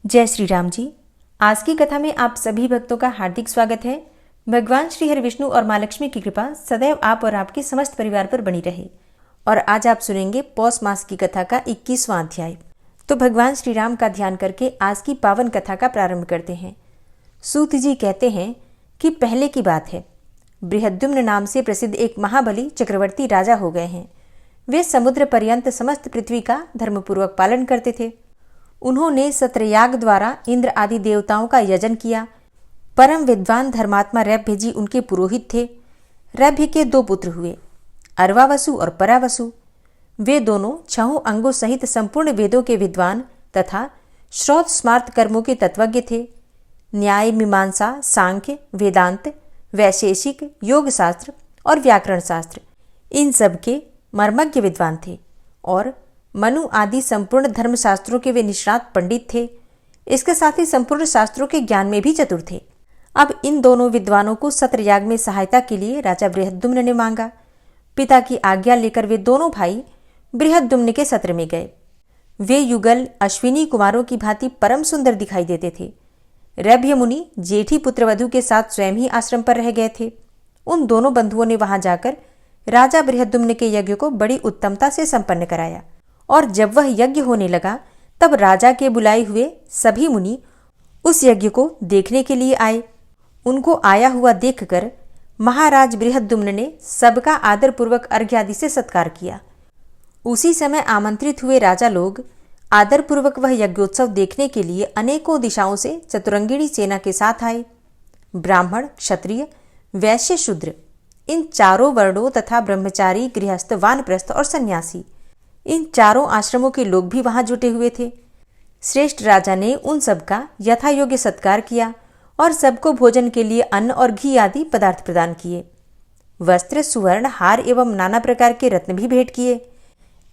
जय श्री राम जी। आज की कथा में आप सभी भक्तों का हार्दिक स्वागत है। भगवान श्री हरि विष्णु और माँ लक्ष्मी की कृपा सदैव आप और आपके समस्त परिवार पर बनी रहे। और आज आप सुनेंगे पौष मास की कथा का 21वां अध्याय। तो भगवान श्री राम का ध्यान करके आज की पावन कथा का प्रारंभ करते हैं। सूत जी कहते हैं कि पहले की बात है, बृहद्युम्न नाम से प्रसिद्ध एक महाबली चक्रवर्ती राजा हो गए हैं। वे समुद्र पर्यंत समस्त पृथ्वी का धर्मपूर्वक पालन करते थे। उन्होंने सत्रयाग द्वारा इंद्र आदि देवताओं का यजन किया। परम विद्वान धर्मात्मा रैभ्य जी उनके पुरोहित थे। रैभ्य के 2 पुत्र हुए, अर्वावसु और परावसु। वे दोनों 6 अंगों सहित संपूर्ण वेदों के विद्वान तथा श्रौत स्मार्त कर्मों के तत्वज्ञ थे। न्याय, मीमांसा, सांख्य, वेदांत, वैशेषिक, योग शास्त्र और व्याकरण शास्त्र, इन सब के मर्मज्ञ विद्वान थे। और मनु आदि संपूर्ण धर्मशास्त्रों के वे निष्णात पंडित थे। इसके साथ ही संपूर्ण शास्त्रों के ज्ञान में भी चतुर थे। अब इन दोनों विद्वानों को सत्रयाग में सहायता के लिए राजा बृहद्युम्न ने मांगा। पिता की आज्ञा लेकर वे दोनों भाई बृहद्युम्न के सत्र में गए। वे युगल अश्विनी कुमारों की भांति परम सुंदर दिखाई देते थे। रैभ्य मुनि जेठी पुत्रवधू के साथ स्वयं ही आश्रम पर रह गए थे। उन दोनों बंधुओं ने वहां जाकर राजा बृहद्युम्न के यज्ञ को बड़ी उत्तमता से संपन्न कराया। और जब वह यज्ञ होने लगा तब राजा के बुलाए हुए सभी मुनि उस यज्ञ को देखने के लिए आए। उनको आया हुआ देखकर महाराज बृहद्युम्न ने सबका आदरपूर्वक अर्घ्य आदि से सत्कार किया। उसी समय आमंत्रित हुए राजा लोग आदरपूर्वक वह यज्ञोत्सव देखने के लिए अनेकों दिशाओं से चतुरंगिणी सेना के साथ आए। ब्राह्मण, क्षत्रिय, वैश्य, शूद्र, इन चारों वर्णों तथा ब्रह्मचारी, गृहस्थ, वानप्रस्थ और सन्यासी, इन चारों आश्रमों के लोग भी वहां जुटे हुए थे। श्रेष्ठ राजा ने उन सबका यथा योग्य सत्कार किया और सबको भोजन के लिए अन्न और घी आदि पदार्थ प्रदान किए। वस्त्र, सुवर्ण, हार एवं नाना प्रकार के रत्न भी भेंट किए।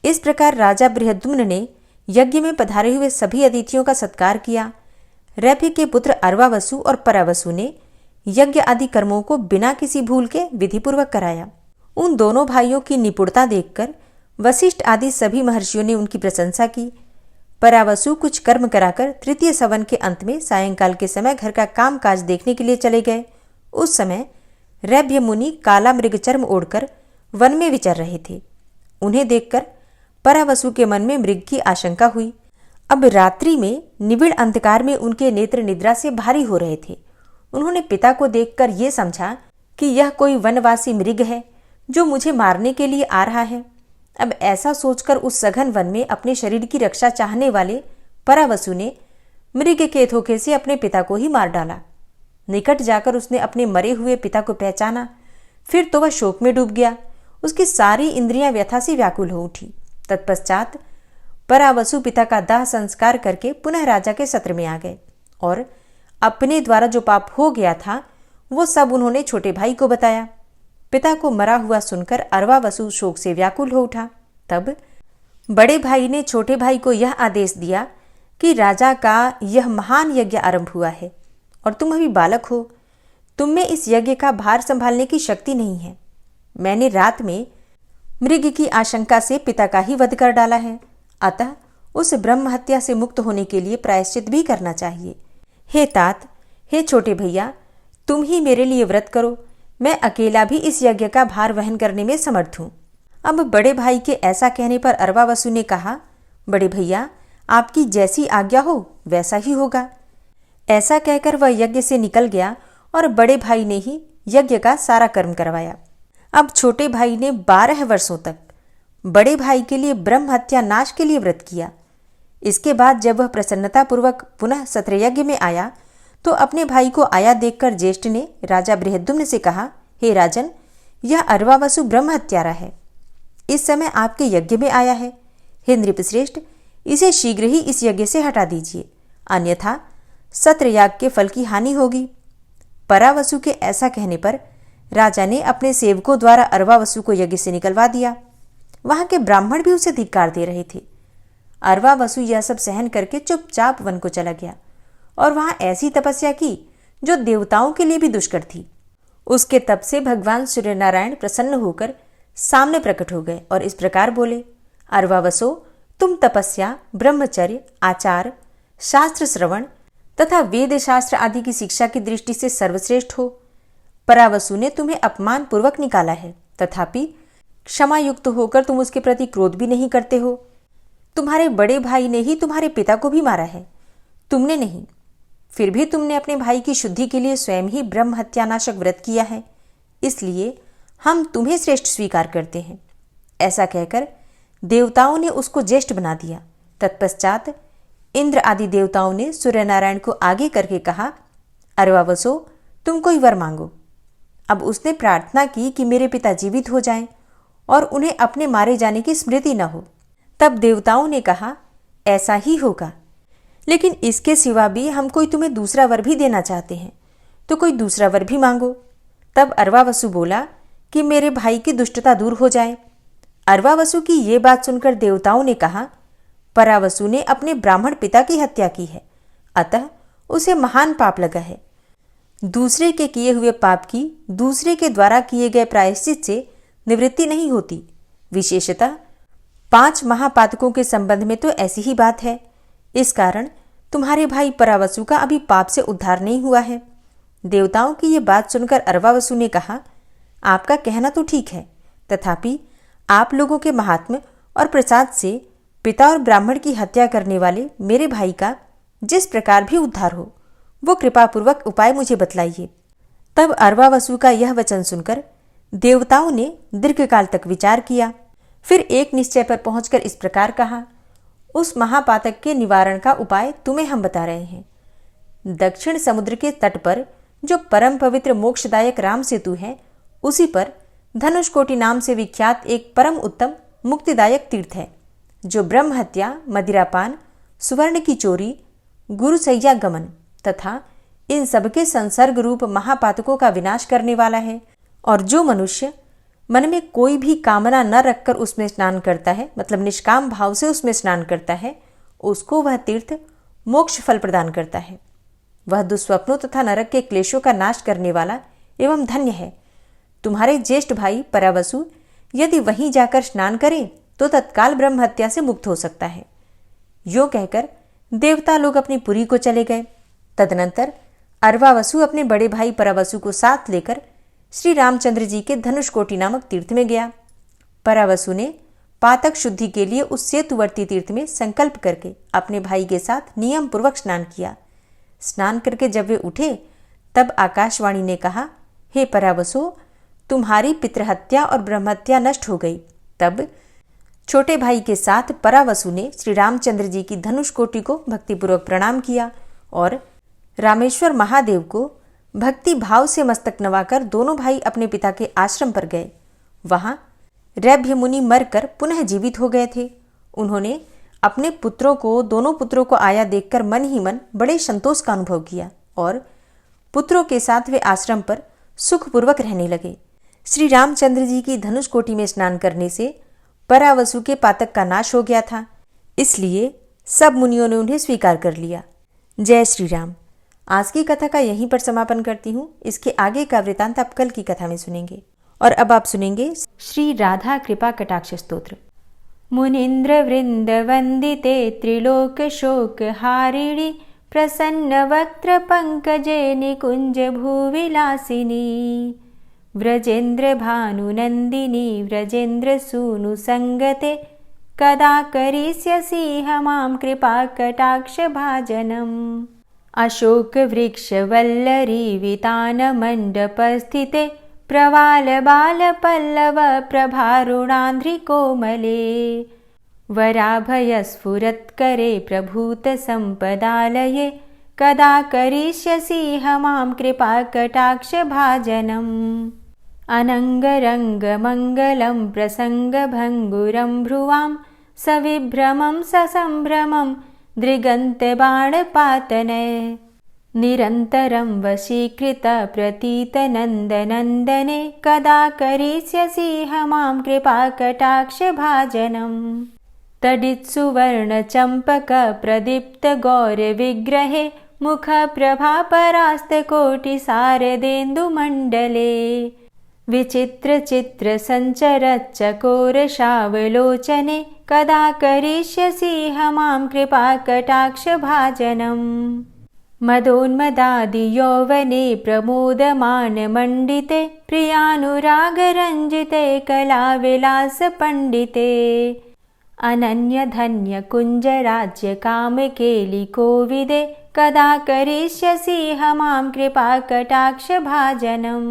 इस प्रकार राजा बृहद्युम्न ने यज्ञ में पधारे हुए सभी अतिथियों का सत्कार किया। रैभ्य के पुत्र अर्वावसु और परावसु ने यज्ञ आदि कर्मों को बिना किसी भूल के विधिपूर्वक कराया। उन दोनों भाइयों की निपुणता देखकर वशिष्ठ आदि सभी महर्षियों ने उनकी प्रशंसा की। परावसु कुछ कर्म कराकर तृतीय सवन के अंत में सायंकाल के समय घर का काम काज देखने के लिए चले गए। उस समय रैभ्य मुनि काला मृगचर्म ओढ़कर वन में विचर रहे थे। उन्हें देखकर परावसु के मन में मृग की आशंका हुई। अब रात्रि में निबिड़ अंधकार में उनके नेत्र निद्रा से भारी हो रहे थे। उन्होंने पिता को देखकर ये समझा कि यह कोई वनवासी मृग है जो मुझे मारने के लिए आ रहा है। अब ऐसा सोचकर उस सघन वन में अपने शरीर की रक्षा चाहने वाले परावसु ने मृग के धोखे से अपने पिता को ही मार डाला। निकट जाकर उसने अपने मरे हुए पिता को पहचाना। फिर तो वह शोक में डूब गया। उसकी सारी इंद्रियां व्यथा से व्याकुल हो उठी। तत्पश्चात परावसु पिता का दाह संस्कार करके पुनः राजा के सत्र में आ गए और अपने द्वारा जो पाप हो गया था वो सब उन्होंने छोटे भाई को बताया। पिता को मरा हुआ सुनकर अर्वावसु शोक से व्याकुल हो उठा। तब बड़े भाई ने छोटे भाई को यह आदेश दिया कि राजा का यह महान यज्ञ आरंभ हुआ है और तुम अभी बालक हो। तुम में इस यज्ञ का भार संभालने की शक्ति नहीं है। मैंने रात में मृग की आशंका से पिता का ही वध कर डाला है, अतः उस ब्रह्म हत्या से मुक्त होने के लिए प्रायश्चित भी करना चाहिए। हे तात, हे छोटे भैया, तुम ही मेरे लिए व्रत करो। मैं अकेला भी इस यज्ञ का भार वहन करने में समर्थ हूं। अब बड़े भाई के ऐसा कहने पर अर्वावसु ने कहा, बड़े भैया, आपकी जैसी आज्ञा हो वैसा ही होगा। ऐसा कहकर वह यज्ञ से निकल गया और बड़े भाई ने ही यज्ञ का सारा कर्म करवाया। अब छोटे भाई ने 12 वर्षों तक बड़े भाई के लिए ब्रह्म हत्या नाश के लिए व्रत किया। इसके बाद जब वह प्रसन्नतापूर्वक पुनः सत्रयज्ञ में आया तो अपने भाई को आया देखकर ज्येष्ठ ने राजा बृहद्युम्न से कहा, हे राजन, यह अर्वावसु ब्रह्म हत्यारा है। इस समय आपके यज्ञ में आया है। हे नृपश्रेष्ठ, इसे शीघ्र ही इस यज्ञ से हटा दीजिए, अन्यथा सत्रयाग के फल की हानि होगी। परावसु के ऐसा कहने पर राजा ने अपने सेवकों द्वारा अर्वावसु को यज्ञ से निकलवा दिया। वहां के ब्राह्मण भी उसे धिक्कार दे रहे थे। अर्वावसु यह सब सहन करके चुपचाप वन को चला गया और वहां ऐसी तपस्या की जो देवताओं के लिए भी दुष्कर थी। उसके तप से भगवान सूर्य नारायण प्रसन्न होकर सामने प्रकट हो गए और इस प्रकार बोले, अर्वावसो, तुम तपस्या, ब्रह्मचर्य, आचार, शास्त्र श्रवण तथा वेद शास्त्र आदि की शिक्षा की दृष्टि से सर्वश्रेष्ठ हो। परावसु ने तुम्हें अपमान पूर्वक निकाला है, तथापि क्षमा युक्त होकर तुम उसके प्रति क्रोध भी नहीं करते हो। तुम्हारे बड़े भाई ने ही तुम्हारे पिता को भी मारा है, तुमने नहीं। फिर भी तुमने अपने भाई की शुद्धि के लिए स्वयं ही ब्रह्म हत्यानाशक व्रत किया है, इसलिए हम तुम्हें श्रेष्ठ स्वीकार करते हैं। ऐसा कहकर देवताओं ने उसको ज्येष्ठ बना दिया। तत्पश्चात इंद्र आदि देवताओं ने सूर्यनारायण को आगे करके कहा, अर्वावसो, तुम कोई वर मांगो। अब उसने प्रार्थना की कि मेरे पिता जीवित हो जाएं और उन्हें अपने मारे जाने की स्मृति न हो। तब देवताओं ने कहा, ऐसा ही होगा, लेकिन इसके सिवा भी हम कोई तुम्हें दूसरा वर भी देना चाहते हैं, तो कोई दूसरा वर भी मांगो। तब अर्वावसु बोला कि मेरे भाई की दुष्टता दूर हो जाए। अर्वावसु की ये बात सुनकर देवताओं ने कहा, परावसु ने अपने ब्राह्मण पिता की हत्या की है, अतः उसे महान पाप लगा है। दूसरे के किए हुए पाप की दूसरे के द्वारा किए गए प्रायश्चित से निवृत्ति नहीं होती। विशेषतः 5 महापातकों के संबंध में तो ऐसी ही बात है। इस कारण तुम्हारे भाई परावसु का अभी पाप से उद्धार नहीं हुआ है। देवताओं की ये बात सुनकर अर्वावसु ने कहा, आपका कहना तो ठीक है, तथापि आप लोगों के महात्म्य और प्रसाद से पिता और ब्राह्मण की हत्या करने वाले मेरे भाई का जिस प्रकार भी उद्धार हो, वो कृपापूर्वक उपाय मुझे बतलाइए। तब अर्वावसु का यह वचन सुनकर देवताओं ने दीर्घकाल तक विचार किया। फिर एक निश्चय पर पहुंचकर इस प्रकार कहा, उस महापातक के निवारण का उपाय तुम्हें हम बता रहे हैं। दक्षिण समुद्र के तट पर जो परम पवित्र मोक्षदायक राम सेतु है, उसी पर धनुषकोटि नाम से विख्यात एक परम उत्तम मुक्तिदायक तीर्थ है, जो ब्रह्म हत्या, मदिरापान, सुवर्ण की चोरी, गुरुसैया गमन तथा इन सबके संसर्ग रूप महापातकों का विनाश करने वाला है। और जो मनुष्य मन में कोई भी कामना न रखकर उसमें स्नान करता है, मतलब निष्काम भाव से उसमें स्नान करता है, उसको वह तीर्थ मोक्ष फल प्रदान करता है। वह दुस्वप्नों तथा नरक के क्लेशों का नाश करने वाला एवं धन्य है। तुम्हारे ज्येष्ठ भाई परावसु यदि वहीं जाकर स्नान करें तो तत्काल ब्रह्म हत्या से मुक्त हो सकता है। यो कहकर देवता लोग अपनी पुरी को चले गए। तदनंतर अर्वावसु अपने बड़े भाई परावसु को साथ लेकर श्री रामचंद्र जी के धनुषकोटि नामक तीर्थ में गया। परावसु ने पातक शुद्धि के लिए उस सेतुवर्ती तीर्थ में संकल्प करके अपने भाई के साथ नियम पूर्वक स्नान किया। स्नान करके जब वे उठे तब आकाशवाणी ने कहा, हे परावसु, तुम्हारी पितृहत्या और ब्रह्महत्या नष्ट हो गई। तब छोटे भाई के साथ परावसु ने श्री रामचंद्र जी की धनुषकोटि को भक्तिपूर्वक प्रणाम किया और रामेश्वर महादेव को भक्ति भाव से मस्तक नवाकर दोनों भाई अपने पिता के आश्रम पर गए। वहां रैभ्य मुनि मरकर पुनः जीवित हो गए थे। उन्होंने अपने दोनों पुत्रों को आया देखकर मन ही मन बड़े संतोष का अनुभव किया और पुत्रों के साथ वे आश्रम पर सुखपूर्वक रहने लगे। श्री रामचंद्र जी की धनुषकोटि में स्नान करने से परावसु के पातक का नाश हो गया था, इसलिए सब मुनियों ने उन्हें स्वीकार कर लिया। जय श्री राम। आज की कथा का यहीं पर समापन करती हूँ। इसके आगे का वृतांत आप कल की कथा में सुनेंगे। और अब आप सुनेंगे श्री राधा कृपा कटाक्ष स्तोत्र। मुनीन्द्र वृंद वंदिते त्रिलोक शोक हारिणी प्रसन्न वक्त्र पंकजे निकुंज भूविलासिनी व्रजेन्द्र भानुनंदिनी व्रजेन्द्र सूनु संगते कदा करिष्यसि मां कृपा कटाक्ष भाजनम्। अशोक वृक्ष वल्लरी वितान मंडपस्थिते प्रवाल बाल पल्लव प्रभारुणांध्रि कोमले वराभय स्फुरत्करे प्रभूत संपदालये कदा करिष्यसि मां कृपा कटाक्ष भाजनम्। अनंगरंग मंगलम प्रसंग भंगुरं भ्रुवां सविभ्रमं ससंभ्रमं दृगन्तबाणपातने निरन्तरं वशीकृत प्रतीतनन्दनन्दने कदा करिष्यसि मां कृपा कटाक्ष भाजनम्। तडित्सुवर्णचम्पक प्रदीप्त गौरविग्रहे मुख प्रभापरास्तकोटि शारदेन्दुमण्डले विचित्र चित्र संचरच्चकोरशावलोचने कदा करिष्यसि मां कृपाकटाक्षभाजनम्। मदोन्मदादियौवने प्रमोदमानमण्डिते प्रियानुरागरञ्जिते कलाविलासपण्डिते अनन्यधन्यकुञ्जराज्यकामकेलिकोविदे कदा करिष्यसि मां कृपाकटाक्षभाजनम्।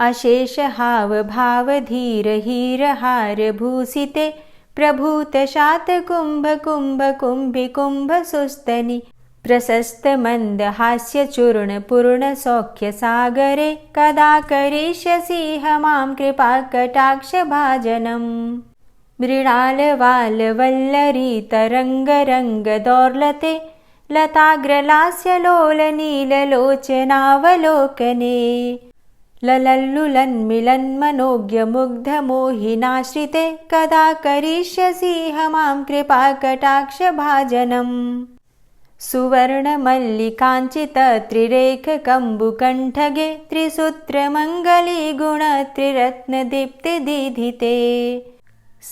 अशेषहावभावधीरहीरहारभूषिते प्रभूतशातकुम्भकुम्भकुम्भिकुम्भसुस्तनि प्रशस्तमन्दहास्यचूर्णपूर्णसौख्यसागरे कदा करिष्यसि मां कृपाकटाक्षभाजनम्। मृणालवालवल्लरीतरङ्गरङ्गदौर्लते लताग्रलास्यलोलनीललोचनावलोकने ललल्लुलन्मिलन्मनोज्ञमुग्धमोहिनाश्रिते कदा करिष्यसि मां कृपाकटाक्षभाजनम्। सुवर्णमल्लिकाञ्चितत्रिरेखकम्बुकण्ठगे त्रिसूत्रमङ्गलीगुणत्रिरत्नदीप्तिदीधिते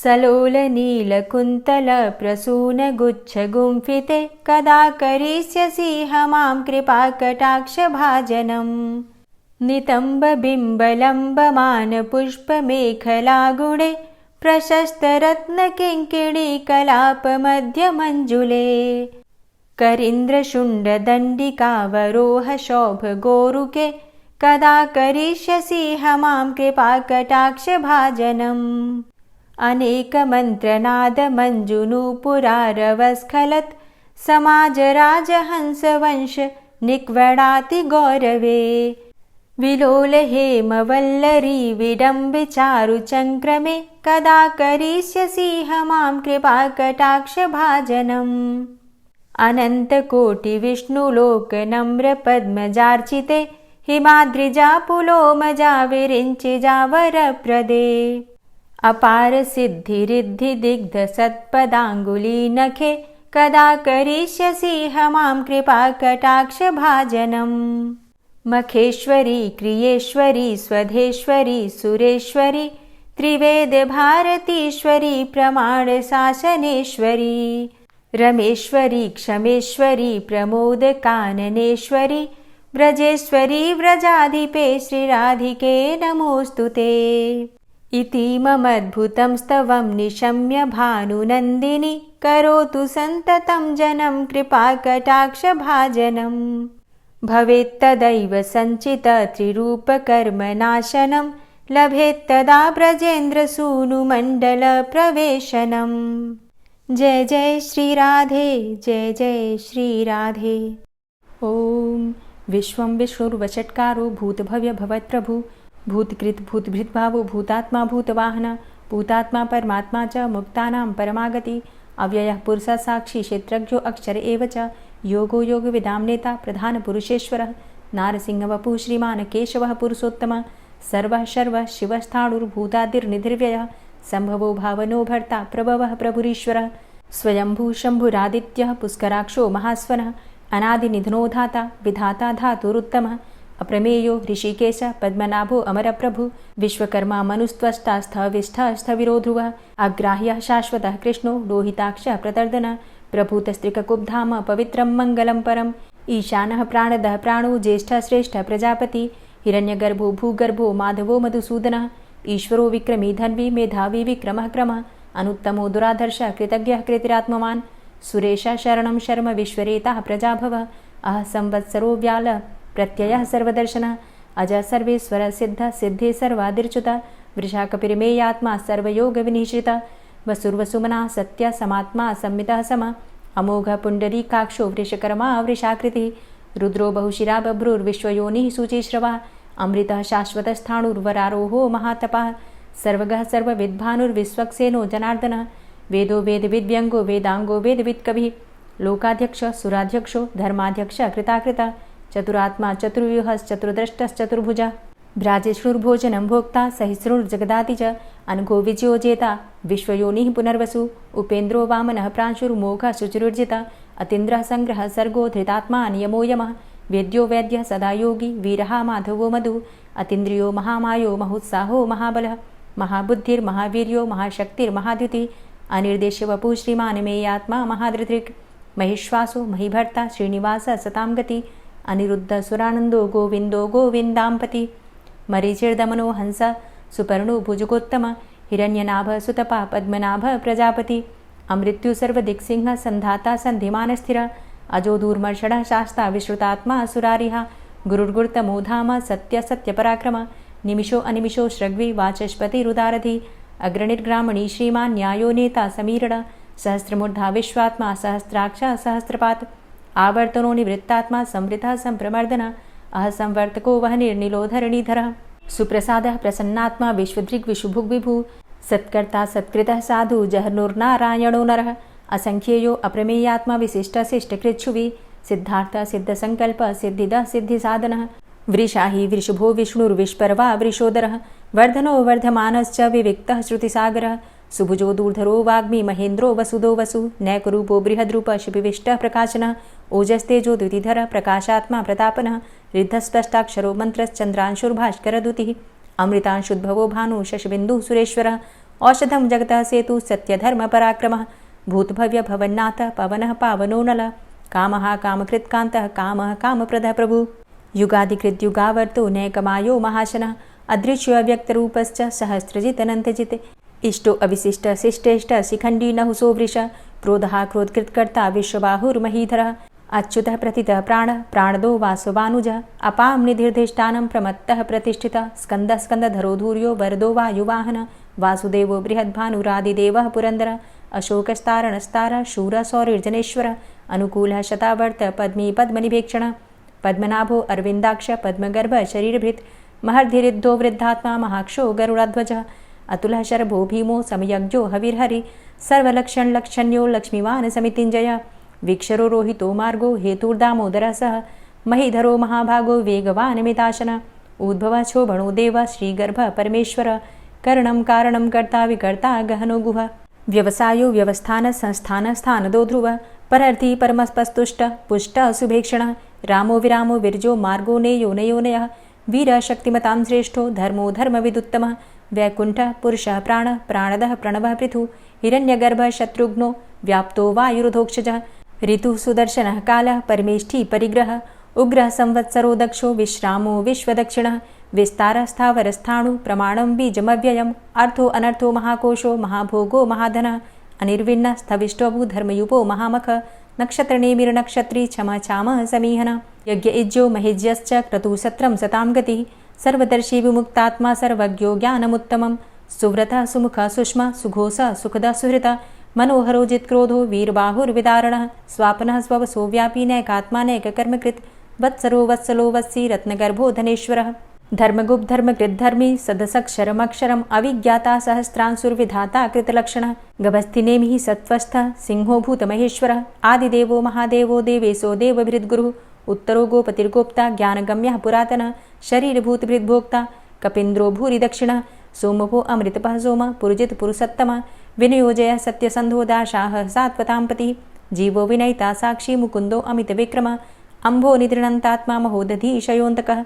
सलोलनीलकुन्तलप्रसूनगुच्छगुम्फिते कदा करिष्यसि मां कृपाकटाक्षभाजनम्। नितम्बबिम्बलम्बमानपुष्पमेखलागुणे प्रशस्तरत्नकिङ्किणीकलापमध्यमञ्जुले करीन्द्रशुण्डदण्डिकावरोहशोभगोरुके कदा करिष्यसि मां कृपाकटाक्षभाजनम्। अनेकमन्त्रनादमञ्जुनूपुरारवस्खलत् समाजराजहंसवंश निक्वडातिगौरवे विलोलहेमवल्लरी विडम्बिचारुचङ्क्रमे कदा करिष्यसि मां कृपाकटाक्षभाजनम्। अनन्तकोटिविष्णुलोकनम्रपद्मजार्चिते हिमाद्रिजापुलोमजाविरिञ्चिजावरप्रदे अपारसिद्धिरिद्धिदिग्धसत्पदाङ्गुलीनखे कदा करिष्यसि मां कृपाकटाक्षभाजनम्। मखेश्वरी क्रियेश्वरी स्वधेश्वरी सुरेश्वरी त्रिवेदभारतीश्वरी प्रमाणशासनेश्वरी रमेश्वरी क्षमेश्वरी प्रमोदकाननेश्वरी व्रजेश्वरी व्रजाधिपे श्रीराधिके नमोऽस्तुते। इतीममद्भुतं स्तवं निशम्य भानुनन्दिनी करोतु सन्ततं जनं कृपाकटाक्षभाजनम्। भवेत्तदैव सञ्चितत्रिरूपकर्मनाशनं लभेत्तदा ब्रजेन्द्रसूनुमण्डलप्रवेशनम्। जय जय श्रीराधे जय जय श्रीराधे। ॐ विश्वं विष्णुर्वषट्कारो भूतभव्यभवत्प्रभु भूतकृत भूतभृद्भावो भूतात्मा भूतवाहन भूतात्मा परमात्मा च मुक्तानां परमागति अव्ययः पुरुषः साक्षी क्षेत्रज्ञो अक्षर एव च योगो योगविदां नेता प्रधानपुरुषेश्वरः नारसिंहवपुः श्रीमान् केशवः पुरुषोत्तमः सर्वः शर्वः शिवस्थाणुर्भूतादिर्निधिर्व्ययः सम्भवो भावनो भर्ता प्रभवः प्रभुरीश्वरः स्वयंभू शम्भुरादित्यः पुष्कराक्षो महास्वनः अनादिनिधनो धाता विधाता धातुरुत्तमः अप्रमेयो ऋषिकेश पद्मनाभो अमरप्रभु विश्वकर्मा मनुस्त्वष्टा स्थविष्ठः स्थविरो ध्रुवः अग्राह्यः शाश्वतः कृष्णो लोहिताक्षः प्रतर्दनः प्रभूतस्त्रिककुब्धाम पवित्रं मङ्गलं परम् ईशानः प्राणदः प्राणो ज्येष्ठः श्रेष्ठः प्रजापति हिरण्यगर्भो भूगर्भो माधवो मधुसूदनः ईश्वरो विक्रमी धन्वी मेधावी विक्रमः क्रमः अनुत्तमो दुराधर्षः कृतज्ञः कृतिरात्मवान् सुरेशः शरणं शर्म विश्वरेताः प्रजाभवः अह संवत्सरो व्याल प्रत्ययः सर्वदर्शनः अजः सर्वेश्वर सिद्ध सिद्धे सर्वादिर्च्युतः वृषाकपिर्मेयात्मा सर्वयोगविनिश्रितः वसुर्वसुमना सत्य समात्मा संमितः समः अमोघ पुण्डरीकाक्षो वृषकर्मा वृषाकृतिः रुद्रो बहुशिरा बभ्रुर्विश्वयोनिः शुचिश्रवः अमृतः शाश्वतस्थाणुर्वरारोहो महातपः सर्वगः सर्वविद्भानुर्विश्वक्सेनो जनार्दनः वेदो वेदविद्व्यङ्गो वेदाङ्गो वेदवित्कविः लोकाध्यक्षः सुराध्यक्षो धर्माध्यक्षः कृताकृतः चतुरात्मा चतुर्व्यूहश्चतुर्द्रष्टश्चतुर्भुजः भ्राजिष्णुर्भोजनं भोक्ता सहिष्णुर्जगदाति च अनघो विजयो जेता विश्वयोनिः पुनर्वसु उपेन्द्रो वामनः प्रांशुर्मोघः शुचिरुर्जितः अतीन्द्रः सङ्ग्रहः सर्गो धृतात्मा नियमो यमः वेद्यो वैद्यः सदा योगी वीरः माधवो मधु अतीन्द्रियो महामायो महोत्साहो महाबलः महाबुद्धिर्महावीर्यो महाशक्तिर्महाद्युतिः अनिर्देश्य वपुः श्रीमान् मेयात्मा महाधृतिर् महिश्वासो महिभर्ता श्रीनिवास सतां गति अनिरुद्ध सुरानंदो गोविंदो गोविंदांपति मरीचिर्दमनो हंस सुपर्णो भुजगोत्तम हिरण्यनाभ सुतपा पद्मनाभ प्रजापति अमृत्यु सर्वदिक्सिंह संधाता संधिमान स्थिर अजो दूर्मर्षण शास्ता विश्रुतात्मा सुरारिहा गुरुर्गुर्तमो धाम सत्य सत्यपराक्रम निमिषो अनिमिषो श्रग्वी वाचस्पति रुदारधि अग्रणिर्ग्रामणी श्रीमान् न्यायो नेता समीरण सहस्रमूर्धा विश्वात्मा सहस्राक्ष सहस्रपात आवर्तनो निवृत्तात्मा संवृतः संप्रमर्दन अह संवर्तको वह निर्निलोधरणीधर सुप्रसादः प्रसन्नात्मा विश्वदृग् विशुभुग् विभु सत्कर्ता सत्कृतः साधु जहर्नुर्नारायणो नरः असंख्येयो अप्रमेयात्मा विशिष्ट शिष्टकृच्छुवि सिद्धार्थ सिद्ध संकल्प सिद्धिद सिद्धि साधनः वृषाहि वृषभो विष्णुर्विष्पर्वा वृषोदरः वर्धनो वर्धमानश्च विविक्तः श्रुतिसागरः सुभुजो दूर्धरो वाग्मी महेन्द्रो वसुदो वसु नैकरूपो बृहद्रूप शिपिविष्टः प्रकाशनः ओजस्तेजो द्युतिधर प्रकाशात्मा प्रतापनः रिद्धस्पष्टाक्षरो मन्त्रश्चन्द्रांशुर्भास्करदुतिः अमृतांशुद्भवो भानु शशबिन्दुः सुरेश्वरः औषधं जगतः सेतु सत्यधर्मपराक्रमः भूतभव्य भवन्नाथ पवनः पावनो नलः कामः कामकृत्कान्तः कामः कामप्रदः प्रभु युगादिकृद्युगावर्तो नैकमायो महाशनः अदृश्यो अव्यक्तरूपश्च सहस्रजितनन्तजित् इष्टो अविशिष्ट शिष्टेष्ट शिखण्डी नहुसो वृष क्रोधः क्रोधकृत्कर्ता विश्वबाहुर्महीधरः अच्युतः प्रतितः प्राणदो वासवानुजः अपां निधिर्धिष्ठानं प्रमत्तः प्रतिष्ठितः स्कन्दः स्कन्दधरो धूर्यो वरदो वायुवाहनः वासुदेवो बृहद्भानुरादिदेवः पुरन्दरः अशोकस्तारणस्तारः शूरः सौरिर्जनेश्वरः अनुकूलः शतावर्त पद्मी पद्मनिभेक्षणः पद्मनाभो अरविन्दाक्ष पद्मगर्भ शरीरभृत् महर्धिरिद्धो वृद्धात्मा महाक्षो गरुडाध्वजः अतुलः शरभो भीमो समयज्ञो हविर्हरि सर्वलक्षणलक्षण्यो लक्ष्मीवान् समितिञ्जयः वीक्षरो रोहितो मार्गो हेतुर्दामोदरः सः महीधरो महाभागो वेगवान् मिताशनः उद्भवः क्षोभणो देवः श्रीगर्भः परमेश्वरः करणं कारणं कर्ता विकर्ता गहनो गुहः व्यवसायो व्यवस्थान संस्थान स्थानदो ध्रुवः परर्थी परमस्पस्तुष्ट पुष्ट सुभेक्षणः रामो विरामो विरजो मार्गो नेयो नयोनयः वीरः शक्तिमतां श्रेष्ठो धर्मो धर्मविदुत्तमः वैकुण्ठः पुरुषः प्राणः प्राणदः प्रणवः पृथु हिरण्यगर्भः शत्रुघ्नो व्याप्तो वायुरुधोक्षजः ऋतुः सुदर्शनः कालः परमेष्ठी परिग्रहः उग्रः संवत्सरो दक्षो विश्रामो विश्वदक्षिणः विस्तारस्थावरस्थाणु प्रमाणं बीजमव्ययम् अर्थो अनर्थो महाकोशो महाभोगो महाधनः अनिर्विण्णः स्थविष्टोऽभू धर्मयुपो महामख नक्षत्रनेमिर्नक्षत्री क्षमा चामः समीहनः यज्ञ इज्यो महेज्यश्च क्रतुसत्रं सतां गतिः सर्वदर्शी विमुक्तात्मा सर्वज्ञो ज्ञानमुत्तमं सुव्रतः सुमुखः सुष्मा सुघोषः सुखदः सुहृतः मनोहरो जित्क्रोधो वीरबाहुर्विदारणः स्वापनः स्ववसो व्यापी नैकात्मा नैककर्मकृत् वत्सरो वत्सलो वत्सी रत्नगर्भो धनेश्वरः धर्मगुप्त धर्मकृद्धर्मी सदसक्षरमक्षरम् अविज्ञाता सहस्रांशुर्विधाता कृतलक्षणः गभस्तिनेमिः सत्त्वस्थः सिंहो भूतमहेश्वरः आदिदेवो महादेवो देवेशो देवभृद्गुरुः उत्तरो गोपतिर्गोप्ता ज्ञानगम्यः पुरातनः शरीरभूतभृद्भोक्ता कपीन्द्रो भूरि दक्षिणः सोमभो अमृतपः सोमः पुरुजित पुरुषोत्तमः विनियोजयः सत्यसन्धो दाशाः सात्वताम्पतिः जीवो विनयिता साक्षी मुकुन्दो अमितविक्रमः अम्भो निदृणन्तात्मा महोदधीशयोऽन्तकः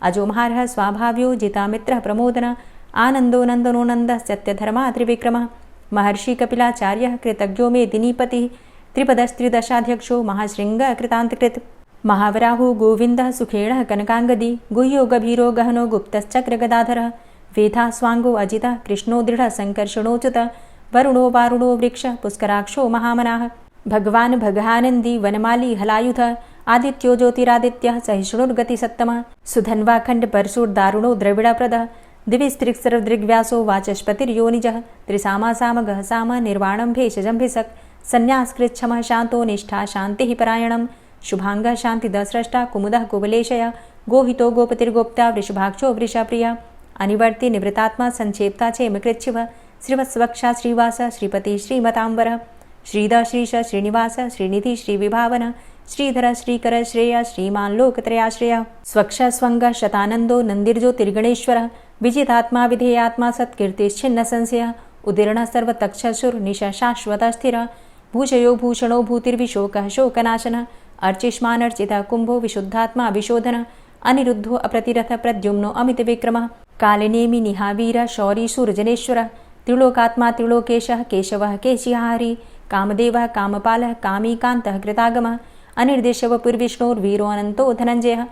अजोमहारः स्वाभाव्यो जितामित्रः प्रमोदनः आनन्दो नन्दनो नन्दः सत्यधर्मा त्रिविक्रमः महर्षि कपिलाचार्यः कृतज्ञो मेदिनीपतिः त्रिपदस्त्रिदशाध्यक्षो महाशृङ्गः कृतान्तकृत् महावराहो गोविन्दः सुखेणः कनकाङ्गदी गुह्यो गभीरो गहनो गुप्तश्चक्रगदाधरः वेधा स्वाङ्गो अजितः कृष्णो दृढः सङ्कर्षणोच्युतः वरुणो वारुणो वृक्षः पुष्कराक्षो महामनाः भगवान् भगानन्दी वनमाली हलायुधः आदित्यो ज्योतिरादित्यः सहिष्णुर्गतिसत्तमः सुधन्वाखण्ड परशुर्दारुणो द्रविडप्रदः दिविस्त्रिक्सर्वदृग्व्यासो वाचस्पतिर्योनिजः त्रिसामासामगः साम निर्वाणं भेषजं भिषक् सन्न्यासकृच्छमः शान्तो निष्ठा शान्तिः परायणं शुभाङ्गः शान्तिदस्रष्टा कुमुदः कुवलेशयः गोहितो गोपतिर्गोप्ता वृषभाक्षो वृषप्रियः अनिवर्ति निवृतात्मा संक्षेप्ता चेमकृच्छिवः श्रीवत्सवक्षा श्रीवास श्रीपति श्रीमताम्बरः श्रीधर श्रीश श्रीनिवास श्रीनिधि श्रीविभावन श्रीधर श्रीकर श्रेय श्रीमान् लोकत्रयाश्रयः स्वक्ष स्वङ्ग शतानन्दो नन्दिर्ज्योतिर्गणेश्वरः विजितात्मा विधेयात्मा सत्कीर्तिश्छिन्न संशयः उदीर्णः सर्वतक्षसुर्निश शाश्वतः स्थिरः भूषयो भूषणो भूतिर्विशोकः शोकनाशनः अर्चिष्मानर्चितः कुम्भो विशुद्धात्मा विशोधनः अनिरुद्धो अप्रतिरथ प्रद्युम्नो अमितविक्रमः कालनेमि निहावीर शौरी सूर्जनेश्वरः त्रिलोकात्मा त्रिलोकेशः केशवः केशिहारी कामदेवः कामपालः कामीकान्तः कृतागमः अनिर्देशव पुर्विष्णोर्वीरो अनन्तो धनञ्जयः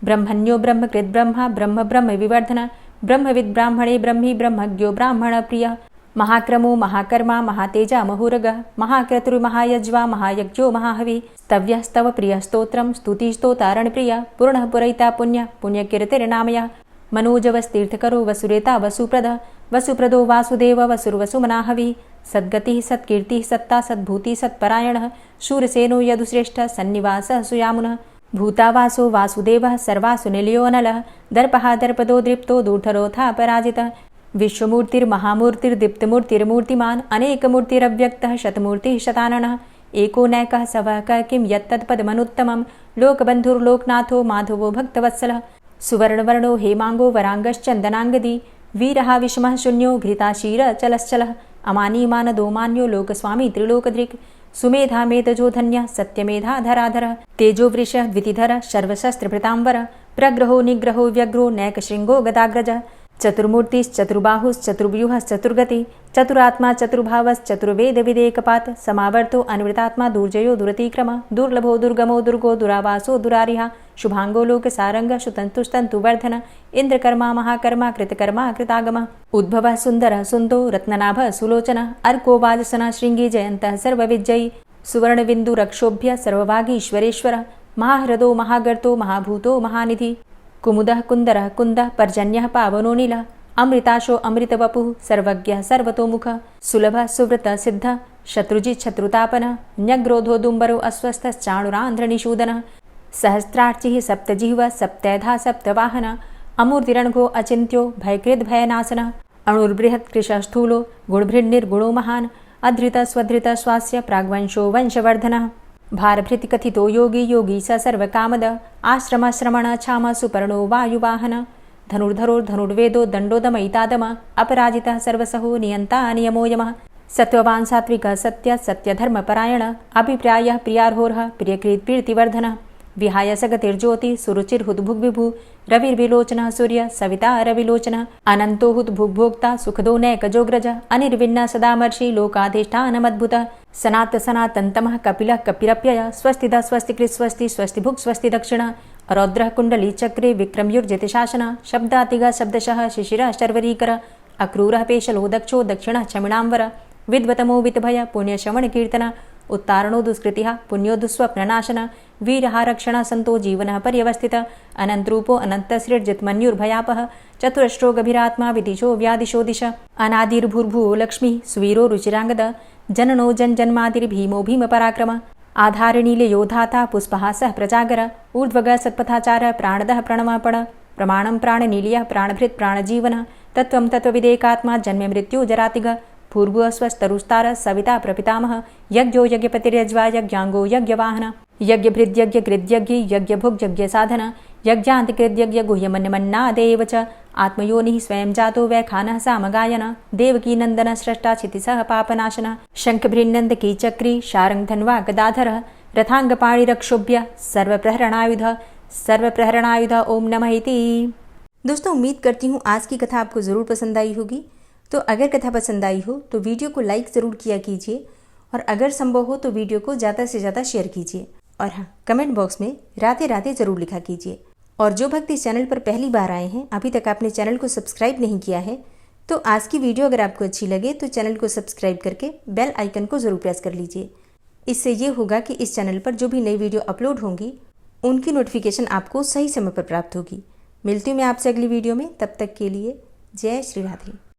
ब्रह्मण्यो ब्रह्मकृत् ब्रह्मा ब्रह्म ब्रह्म विवर्धन ब्रह्मविद् ब्राह्मणे ब्रह्मी ब्रह्मज्ञो ब्राह्मणप्रियः महाक्रमो महाकर्मा महातेजा महुरगः महाक्रतुर्महायज्वा महायज्ञो महाहवि स्तव्यः स्तव प्रियः स्तोत्रं स्तुतिस्तोतारणप्रियः पूर्णः पुरैता पुण्यः पुण्यकीर्तिर्नामयः मनोजवस्तीर्थकरो वसुरेता वसुप्रदः वसुप्रदो वासुदेव वसुर्वसुमनाहवि सद्गतिः सत्कीर्तिः सत्ता सद्भूतिः सत्परायणः शूरसेनो यदुश्रेष्ठः सन्निवासः सुयामुनः भूतावासो वासुदेवः सर्वासु निलयो नलः दर्पः दर्पदो दृप्तो दूर्धरोथा पराजितः विश्वमूर्तिर्महामूर्तिर्दीप्तमूर्तिर्मूर्तिमान् अनेकमूर्तिरव्यक्तः शतमूर्तिः शताननः एको नैकः सवः किं यत्तत्पदमनुत्तमं लोकबन्धुर्लोकनाथो माधवो भक्तवत्सलः सुवर्णवर्णो हेमांगो वरांगश्चन्दनांगदी वीरः विषमः शून्यो घृताशीरचलश्चलः अमानीमानदो मान्यो लोकस्वामी त्रिलोकदृक् सुमेधा मेधजो धन्यः सत्यमेधा धराधरः तेजो वृषः द्वितिधरः सर्वशस्त्रभृतांबरः प्रग्रहो निग्रहो व्यग्रो नैकशृङ्गो गदाग्रजः चतुर्मूर्तिश्चतुर्बाहुश्चतुर्व्यूहश्चतुर्गति चतुरात्मा चतुर्भावश्चतुर्वेदविदेकपात् समावर्तो अन्वृतात्मा दुर्जयो दुरतिक्रमः दुर्लभो दुर्गमो दुर्गो दुरावासो दुरारिहा शुभांगो लोकसारंगः सुतन्तुस्तन्तुवर्धन इन्द्रकर्मा महाकर्मा कृतकर्मा कृतागमः उद्भवः सुन्दरः सुन्दो रत्ननाभः सुलोचनः अर्को वाजसनः शृङ्गी जयन्तः सर्वविजयी सुवर्णबिन्दुरक्षोभ्य सर्वभागीश्वरेश्वरः महाह्रदो महागर्तो महाभूतो महानिधि कुमुदः कुन्दरः कुन्दः पर्जन्यः पावनो नीलः अमृताशो अमृतवपुः सर्वज्ञः सर्वतोमुखः सुलभः सुव्रतः सिद्धः शत्रुजित् शत्रुतापनः न्यग्रोधो दुम्बरो अस्वस्थश्चाणुरान्ध्रनिषूदनः सहस्रार्चिः सप्तजिह्वः सप्तैधा सप्तवाहनः अमूर्तिरणघो अचिन्त्यो भयकृद्भयनाशनः अणुर्बृहत् कृशस्थूलो गुणभृन्निर्गुणो महान् अधृतः स्वधृतः स्वास्य प्राग्वंशो वंशवर्धनः भारभृतिकथितो योगी योगी स सर्वकामद आश्रमश्रमण क्षाम सुपर्णो वायुवाहन धनुर्धरोर्धनुर्वेदो दण्डोदमयितादम अपराजितः सर्वसहो नियन्ता नियमो यमः सत्त्ववान् सात्विकः सत्य सत्यधर्मपरायण अभिप्रायः प्रियार्होर्ह प्रियकृत्प्रीतिवर्धनः विहाय सगतिर्ज्योति सुरुचिर्हुद्भुग्विभु रविर्विलोचनः सूर्य सविता रविलोचनः अनन्तो हुद्भुग्भोक्ता सुखदो नैकजोग्रज अनिर्विण्ण सदामर्षि लोकाधिष्ठानमद्भुतः सनात सनातन्तमः कपिलः कपिरप्यय स्वस्तिदा स्वस्तिकृत् स्वस्ति स्वस्तिभुक् स्वस्ति दक्षिण रौद्रः कुण्डली चक्रे विक्रमयुर्जित शासन शब्दातिग शब्दशः शिशिरः शर्वरीकर अक्रूरः पेशलो दक्षो दक्षिणः क्षमिणाम्बर विद्वतमो वितभय पुण्यश्रवणकीर्तन उत्तारणो दुष्कृतिः पुण्यो दुःस्वप्ननाशन वीरः रक्षणः सन्तो जीवनः पर्यवस्थितः अनन्तरूपो अनन्तसृर्जितमन्युर्भयापः चतुरश्रो गभीरात्मा विदिशो व्यादिशो दिश अनादिर्भूर्भुवो लक्ष्मी सुवीरो रुचिराङ्गद जननो जन्मादिर्भीमो भीमपराक्रम आधारनीलयोधाता पुष्पहासः प्रजागर ऊर्ध्वगः सत्पथाचार प्राणदः प्रणवपण प्रमाणं प्राणनीलयः प्राणभृत् प्राणजीवन तत्त्वं तत्त्वविदेकात्मा जन्म मृत्यु जरातिग भूर्भुवः स्वस्तरुस्तार सविता प्रपितामह यज्ञो यज्ञपतिर्यज्वा यज्ञाङ्गो यज्ञवाहन यज्ञभृद्यज्ञकृद्यज्ञ यज्ञभुग्यज्ञसाधन यज्ञान्तकृद्यज्ञ गुह्यमन्यमन्नादेव च आत्मयोनिः स्वयं जातो वैखानः सामगायन देवकी नन्दन स्रष्टा क्षितिसः पापनाशन शङ्खभृन्नन्दकी चक्री शारङ्गधन्वा गदाधरः रथाङ्गपाणिरक्षोभ्य सर्वप्रहरणायुध ओम नमः इति। दोस्तों, उम्मीद करती हूँ आज की कथा आपको ज़रूर पसंद आई होगी। तो अगर कथा पसंद आई हो तो वीडियो को लाइक ज़रूर किया कीजिए और अगर संभव हो तो वीडियो को ज़्यादा से ज़्यादा शेयर कीजिए और हाँ, कमेंट बॉक्स में राधे राधे ज़रूर लिखा कीजिए। और जो भक्त इस चैनल पर पहली बार आए हैं, अभी तक आपने चैनल को सब्सक्राइब नहीं किया है, तो आज की वीडियो अगर आपको अच्छी लगे तो चैनल को सब्सक्राइब करके बेल आइकन को ज़रूर प्रेस कर लीजिए। इससे ये होगा कि इस चैनल पर जो भी नई वीडियो अपलोड होंगी उनकी नोटिफिकेशन आपको सही समय पर प्राप्त होगी। मिलती हूँ मैं आपसे अगली वीडियो में, तब तक के लिए जय श्री राधे।